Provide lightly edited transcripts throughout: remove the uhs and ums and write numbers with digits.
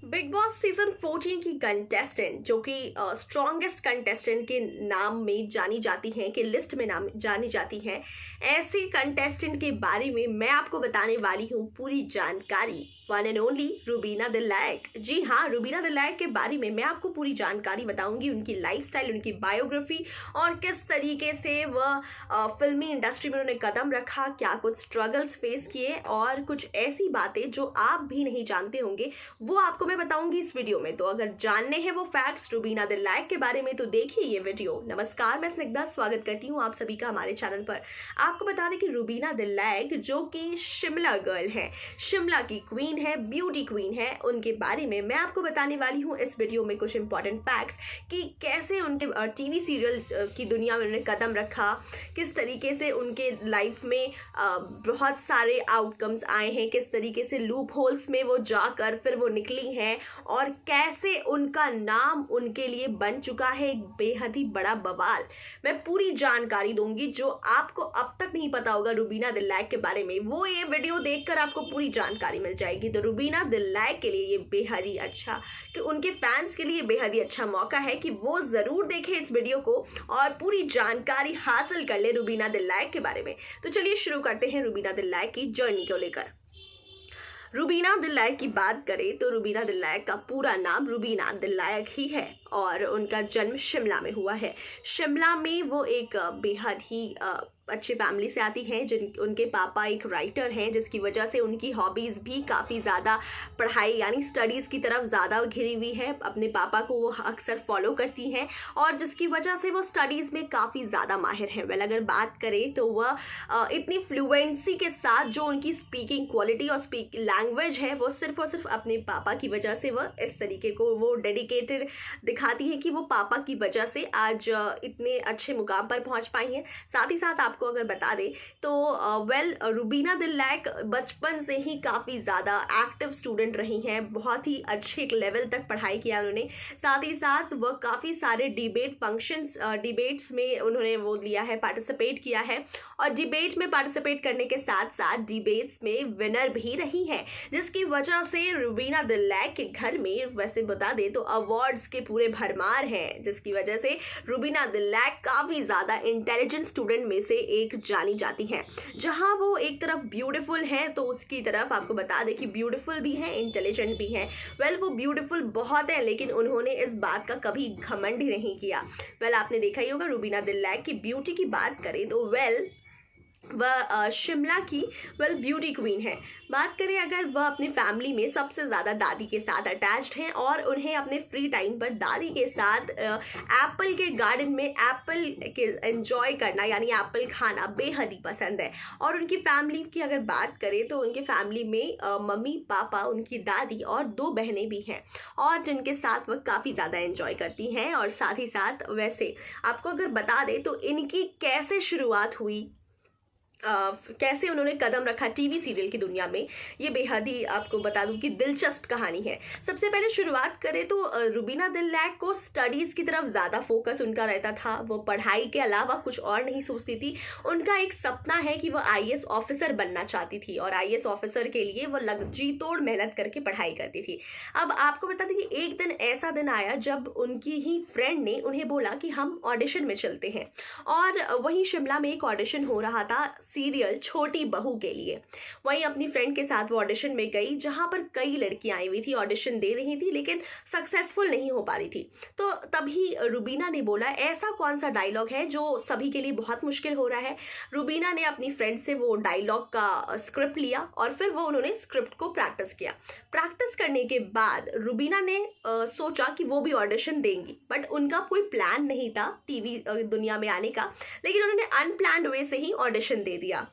Big Boss season 14 की contestant जो कि स्ट्रॉन्गेस्ट कंटेस्टेंट के नाम में जानी जाती हैं, कि लिस्ट में नाम जानी जाती हैं, ऐसी कंटेस्टेंट के बारे में मैं आपको बताने वाली हूँ पूरी जानकारी। One and only Rubina Dilaik. जी हाँ, रूबीना दिलैक के बारे में मैं आपको पूरी जानकारी बताऊंगी, उनकी लाइफस्टाइल, उनकी बायोग्राफी और किस तरीके से वह फिल्मी इंडस्ट्री में उन्होंने कदम रखा, क्या कुछ स्ट्रगल्स फेस किए और कुछ ऐसी बातें जो आप भी नहीं जानते होंगे वो आपको मैं बताऊंगी इस वीडियो में। तो अगर जानने हैं वो फैक्ट्स रूबीना दिलैक के बारे में तो देखिए ये वीडियो। नमस्कार, मैं स्निग्धा स्वागत करती हूँ आप सभी का हमारे चैनल पर। आपको बता दें कि रूबीना दिलैक जो कि शिमला गर्ल है, शिमला की क्वीन है, ब्यूटी क्वीन है, उनके बारे में मैं आपको बताने वाली हूँ इस वीडियो में कुछ इंपॉर्टेंट फैक्ट्स कि कैसे उनके टीवी सीरियल की दुनिया में उन्होंने कदम रखा, किस तरीके से उनके लाइफ में बहुत सारे आउटकम्स आए हैं, किस तरीके से लूप होल्स में वो जाकर फिर वो निकली हैं और कैसे उनका नाम उनके लिए बन चुका है एक बेहद ही बड़ा बवाल। मैं पूरी जानकारी दूंगी जो आपको अब तक नहीं पता होगा रूबीना दिलैक के बारे में, वो ये वीडियो देखकर आपको पूरी जानकारी मिल जाएगी। तो रूबीना दिलैक के लिए ये बेहद ही अच्छा, कि उनके फैंस के लिए बेहद ही अच्छा मौका है कि वो ज़रूर देखें इस वीडियो को और पूरी जानकारी हासिल कर ले रूबीना दिलैक के बारे में। तो चलिए शुरू करते हैं रूबीना दिलैक की जर्नी को लेकर। रूबीना दिलैक की बात करें तो रूबीना दिलैक का पूरा नाम रूबीना दिलैक ही है और उनका जन्म शिमला में हुआ है। शिमला में वो एक बेहद ही अच्छी फैमिली से आती हैं, जिन उनके पापा एक राइटर हैं, जिसकी वजह से उनकी हॉबीज़ भी काफ़ी ज़्यादा पढ़ाई यानी स्टडीज़ की तरफ ज़्यादा घिरी हुई है। अपने पापा को वो अक्सर फॉलो करती हैं और जिसकी वजह से वो स्टडीज़ में काफ़ी ज़्यादा माहिर हैं। वेल, अगर बात करें तो वह इतनी फ्लुएंसी के साथ जो उनकी स्पीकिंग क्वालिटी और लैंग्वेज है वो सिर्फ और सिर्फ अपने पापा की वजह से वह इस तरीके को वो डेडिकेटेड दिखाती है कि वो पापा की वजह से आज इतने अच्छे मुकाम पर पहुंच पाई हैं। साथ ही साथ आपको अगर बता दें तो रूबीना दिलैक बचपन से ही काफ़ी ज़्यादा एक्टिव स्टूडेंट रही हैं, बहुत ही अच्छे लेवल तक पढ़ाई किया उन्होंने। साथ ही साथ वह काफ़ी सारे डिबेट्स में उन्होंने वो लिया है, पार्टिसिपेट किया है और डिबेट में पार्टिसिपेट करने के साथ साथ डिबेट्स में विनर भी रही है, जिसकी वजह से रूबीना दिलैक के घर में वैसे बता दें तो अवार्ड्स के पूरे भरमार हैं, जिसकी वजह से रूबीना दिलैक काफ़ी ज़्यादा इंटेलिजेंट स्टूडेंट में से एक जानी जाती हैं। जहां वो एक तरफ ब्यूटीफुल हैं तो उसकी तरफ आपको बता दें कि ब्यूटीफुल भी हैं, इंटेलिजेंट भी हैं। वेल, वो ब्यूटीफुल बहुत है लेकिन उन्होंने इस बात का कभी घमंड ही नहीं किया। वेल, आपने देखा ही होगा रूबीना दिलैक की ब्यूटी की बात करें तो वह शिमला की ब्यूटी क्वीन है। बात करें अगर वह अपनी फैमिली में सबसे ज़्यादा दादी के साथ अटैच्ड हैं और उन्हें अपने फ्री टाइम पर दादी के साथ एप्पल के गार्डन में एप्पल के एंजॉय करना यानी एप्पल खाना बेहद ही पसंद है। और उनकी फैमिली की अगर बात करें तो उनके फैमिली में मम्मी पापा, उनकी दादी और 2 बहनें भी हैं और जिनके साथ वह काफ़ी ज़्यादा एंजॉय करती हैं। और साथ ही साथ वैसे आपको अगर बता दें तो इनकी कैसे शुरुआत हुई, कैसे उन्होंने कदम रखा टीवी सीरियल की दुनिया में, ये बेहद ही आपको बता दूं कि दिलचस्प कहानी है। सबसे पहले शुरुआत करें तो रूबीना दिलैक को स्टडीज़ की तरफ ज़्यादा फोकस उनका रहता था, वो पढ़ाई के अलावा कुछ और नहीं सोचती थी। उनका एक सपना है कि वो आईएएस ऑफिसर बनना चाहती थी और आईएएस ऑफिसर के लिए वो जी तोड़ मेहनत करके पढ़ाई करती थी। अब आपको बता दें कि एक दिन ऐसा दिन आया जब उनकी ही फ्रेंड ने उन्हें बोला कि हम ऑडिशन में चलते हैं और वहीं शिमला में एक ऑडिशन हो रहा था सीरियल छोटी बहू के लिए। वहीं अपनी फ्रेंड के साथ वो ऑडिशन में गई जहां पर कई लड़कियां आई हुई थी, ऑडिशन दे रही थी लेकिन सक्सेसफुल नहीं हो पा रही थी। तो तभी रूबीना ने बोला ऐसा कौन सा डायलॉग है जो सभी के लिए बहुत मुश्किल हो रहा है। रूबीना ने अपनी फ्रेंड से वो डायलॉग का स्क्रिप्ट लिया और फिर वो उन्होंने स्क्रिप्ट को प्रैक्टिस किया। प्रैक्टिस करने के बाद रूबीना ने सोचा कि वो भी ऑडिशन देंगी, बट उनका कोई प्लान नहीं था टीवी दुनिया में आने का, लेकिन उन्होंने अनप्लान्ड वे से ही ऑडिशन दे दिया।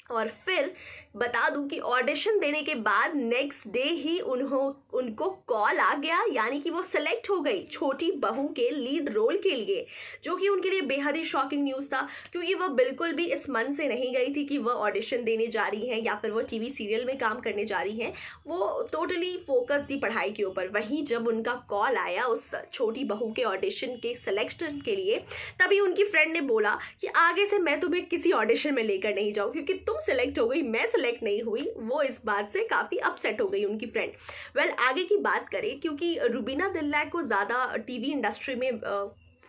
और फिर बता दूं कि ऑडिशन देने के बाद नेक्स्ट डे ही उनको कॉल आ गया, यानी कि वो सिलेक्ट हो गई छोटी बहू के लीड रोल के लिए, जो कि उनके लिए बेहद ही शॉकिंग न्यूज़ था, क्योंकि वह बिल्कुल भी इस मन से नहीं गई थी कि वह ऑडिशन देने जा रही हैं या फिर वो टीवी सीरियल में काम करने जा रही हैं। वो टोटली फोकस थी पढ़ाई के ऊपर। वहीं जब उनका कॉल आया उस छोटी बहू के ऑडिशन के सिलेक्शन के लिए, तभी उनकी फ्रेंड ने बोला कि आगे से मैं तुम्हें किसी ऑडिशन में लेकर नहीं जाऊँ, क्योंकि तुम सिलेक्ट हो गई, मैं सेलेक्ट नहीं हुई, वो इस बात से काफ़ी अपसेट हो गई उनकी फ्रेंड। वेल आगे की बात करें, क्योंकि रुबीना दिलैक को ज़्यादा टीवी इंडस्ट्री में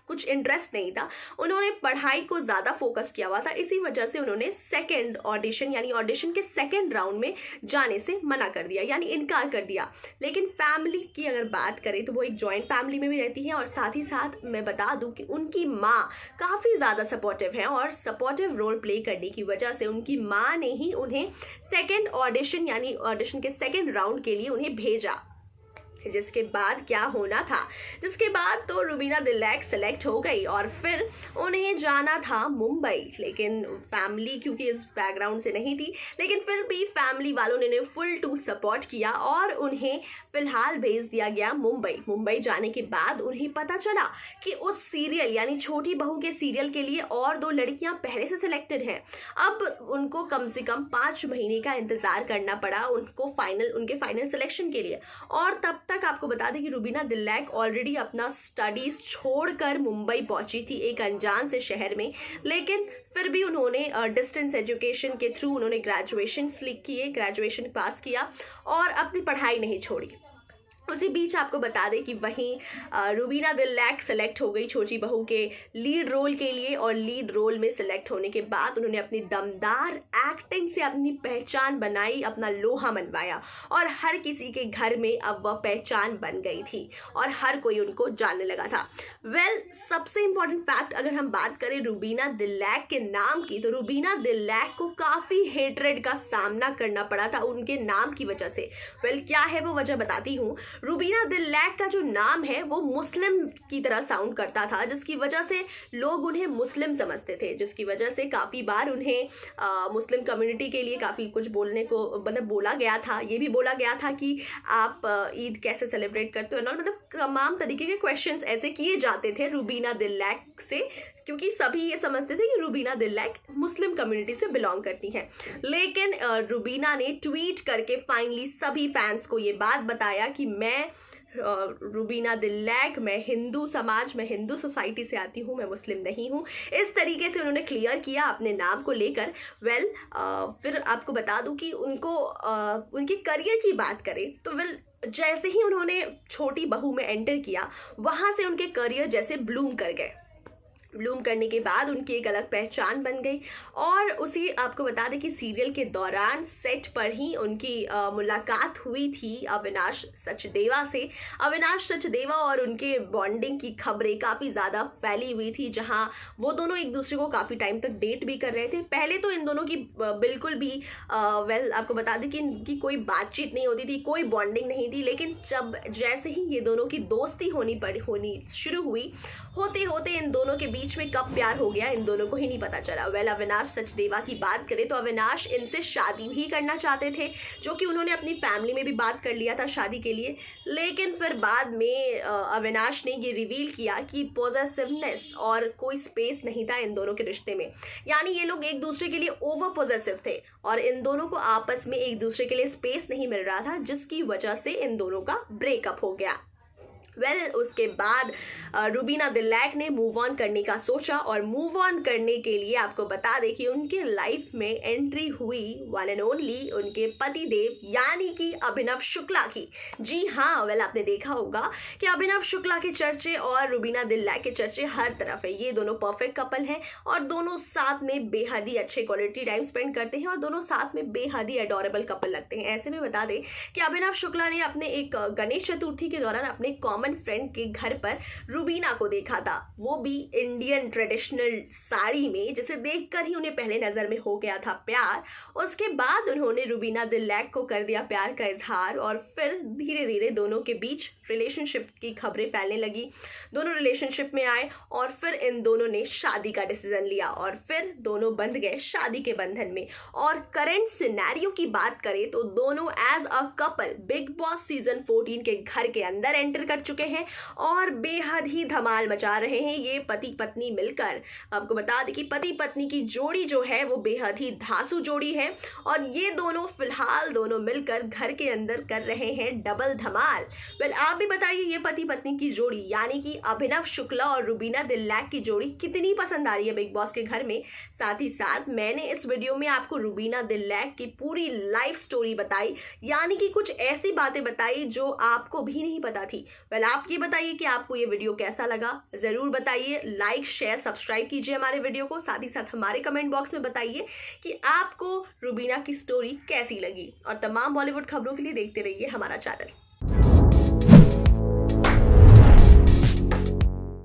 कुछ इंटरेस्ट नहीं था, उन्होंने पढ़ाई को ज़्यादा फोकस किया हुआ था, इसी वजह से उन्होंने सेकंड ऑडिशन यानी ऑडिशन के सेकंड राउंड में जाने से मना कर दिया यानी इनकार कर दिया। लेकिन फैमिली की अगर बात करें तो वो एक जॉइंट फैमिली में भी रहती हैं और साथ ही साथ मैं बता दूं कि उनकी माँ काफ़ी ज़्यादा सपोर्टिव हैं और सपोर्टिव रोल प्ले करने की वजह से उनकी माँ ने ही उन्हें सेकेंड ऑडिशन यानी ऑडिशन के सेकेंड राउंड के लिए उन्हें भेजा। जिसके बाद क्या होना था, जिसके बाद तो रुबीना दिलैक सेलेक्ट हो गई और फिर उन्हें जाना था मुंबई। लेकिन फैमिली क्योंकि इस बैकग्राउंड से नहीं थी, लेकिन फिर भी फैमिली वालों ने फुल टू सपोर्ट किया और उन्हें फिलहाल भेज दिया गया मुंबई। मुंबई जाने के बाद उन्हें पता चला कि उस सीरियल यानी छोटी बहू के सीरियल के लिए और 2 लड़कियां पहले से सिलेक्टेड हैं। अब उनको कम से कम 5 महीने का इंतज़ार करना पड़ा उनको उनके फाइनल सिलेक्शन के लिए। और तब तक आपको बता दें कि रुबीना दिलैक ऑलरेडी अपना स्टडीज़ छोड़कर मुंबई पहुंची थी एक अनजान से शहर में, लेकिन फिर भी उन्होंने डिस्टेंस एजुकेशन के थ्रू उन्होंने ग्रेजुएशन पास किया और अपनी पढ़ाई नहीं छोड़ी। उसी बीच आपको बता दें कि वहीं रुबीना दिलैक सेलेक्ट हो गई छोटी बहू के लीड रोल के लिए और लीड रोल में सेलेक्ट होने के बाद उन्होंने अपनी दमदार एक्टिंग से अपनी पहचान बनाई, अपना लोहा मनवाया और हर किसी के घर में अब वह पहचान बन गई थी और हर कोई उनको जानने लगा था। वेल सबसे इम्पॉर्टेंट फैक्ट अगर हम बात करें रुबीना दिलैक के नाम की, तो रुबीना दिलैक को काफ़ी हेट्रेड का सामना करना पड़ा था उनके नाम की वजह से। वेल क्या है वो वजह बताती हूँ। रुबीना दिलैक का जो नाम है वो मुस्लिम की तरह साउंड करता था, जिसकी वजह से लोग उन्हें मुस्लिम समझते थे, जिसकी वजह से काफ़ी बार उन्हें मुस्लिम कम्युनिटी के लिए काफ़ी कुछ बोलने को मतलब बोला गया था। ये भी बोला गया था कि आप ईद कैसे सेलिब्रेट करते हो, मतलब तमाम तरीके के क्वेश्चंस ऐसे किए जाते थे रुबीना दिलैक से, क्योंकि सभी ये समझते थे कि रुबीना दिलैक मुस्लिम कम्युनिटी से बिलोंग करती हैं। लेकिन रुबीना ने ट्वीट करके फाइनली सभी फैंस को ये बात बताया कि मैं रुबीना दिलैक, मैं हिंदू समाज में हिंदू सोसाइटी से आती हूँ, मैं मुस्लिम नहीं हूँ। इस तरीके से उन्होंने क्लियर किया अपने नाम को लेकर। वेल फिर आपको बता दूँ कि उनके करियर की बात करें तो जैसे ही उन्होंने छोटी बहू में एंटर किया वहाँ से उनके करियर जैसे ब्लूम करने के बाद उनकी एक अलग पहचान बन गई। और उसी आपको बता दें कि सीरियल के दौरान सेट पर ही उनकी मुलाकात हुई थी अविनाश सचदेवा से। अविनाश सचदेवा और उनके बॉन्डिंग की खबरें काफ़ी ज़्यादा फैली हुई थी, जहां वो दोनों एक दूसरे को काफ़ी टाइम तक डेट भी कर रहे थे। पहले तो इन दोनों की बिल्कुल भी आपको बता दें कि इनकी कोई बातचीत नहीं होती थी, कोई बॉन्डिंग नहीं थी। लेकिन जैसे ही ये दोनों की दोस्ती होनी शुरू हुई, होते होते इन दोनों के बीच में कब प्यार हो गया इन दोनों को ही नहीं पता चला। वेल अविनाश सचदेवा की बात करें तो अविनाश इनसे शादी भी करना चाहते थे, जो कि उन्होंने अपनी फैमिली में भी बात कर लिया था शादी के लिए। लेकिन फिर बाद में अविनाश ने ये रिवील किया कि पॉजेसिवनेस और कोई स्पेस नहीं था इन दोनों के रिश्ते में, यानी ये लोग एक दूसरे के लिए ओवर पॉजेसिव थे और इन दोनों को आपस में एक दूसरे के लिए स्पेस नहीं मिल रहा था, जिसकी वजह से इन दोनों का ब्रेकअप हो गया। वेल उसके बाद रुबीना दिलैक ने मूव ऑन करने का सोचा और मूव ऑन करने के लिए आपको बता दें कि उनके लाइफ में एंट्री हुई वन एंड ओनली उनके पति देव यानी कि अभिनव शुक्ला की। जी हाँ, वेल आपने देखा होगा कि अभिनव शुक्ला के चर्चे और रुबीना दिलैक के चर्चे हर तरफ है। ये दोनों परफेक्ट कपल हैं और दोनों साथ में बेहद ही अच्छे क्वालिटी टाइम स्पेंड करते हैं और दोनों साथ में बेहद ही एडोरेबल कपल लगते हैं। ऐसे में बता दें कि अभिनव शुक्ला ने अपने एक गणेश चतुर्थी के दौरान अपने कॉमन फ्रेंड के घर पर रुबीना को देखा था, वो भी इंडियन ट्रेडिशनल साड़ी में, जिसे देखकर ही उन्हें पहले नजर में हो गया था प्यार। उसके बाद उन्होंने रुबीना दिलैक को कर दिया प्यार का इजहार और फिर धीरे धीरे दोनों के बीच रिलेशनशिप की खबरें फैलने लगी। दोनों रिलेशनशिप में आए और फिर इन दोनों ने शादी का डिसीजन लिया और फिर दोनों बंध गए शादी के बंधन में। और करंट सिनेरियो की बात करें तो दोनों as a couple Bigg Boss season 14 के घर के अंदर एंटर कर चुके चुके हैं और बेहद ही धमाल मचा रहे हैं ये पति पत्नी मिलकर। आपको बता दें कि पति पत्नी की जोड़ी जो है वो बेहद ही धांसू जोड़ी है और ये दोनों फिलहाल दोनों मिलकर घर के अंदर कर रहे हैं डबल धमाल। वेल आप भी बताइए ये पति पत्नी की जोड़ी यानी कि अभिनव शुक्ला और रुबीना दिलैक की जोड़ी कितनी पसंद आ रही है बिग बॉस के घर में। साथ ही साथ मैंने इस वीडियो में आपको रुबीना दिलैक की पूरी लाइफ स्टोरी बताई, यानी कि कुछ ऐसी बातें बताई जो आपको भी नहीं पता थी। वेल आप ये बताइए कि आपको ये वीडियो कैसा लगा, जरूर बताइए। लाइक शेयर सब्सक्राइब कीजिए हमारे वीडियो को, साथ ही साथ हमारे कमेंट बॉक्स में बताइए कि आपको रुबीना की स्टोरी कैसी लगी और तमाम बॉलीवुड खबरों के लिए देखते रहिए हमारा चैनल।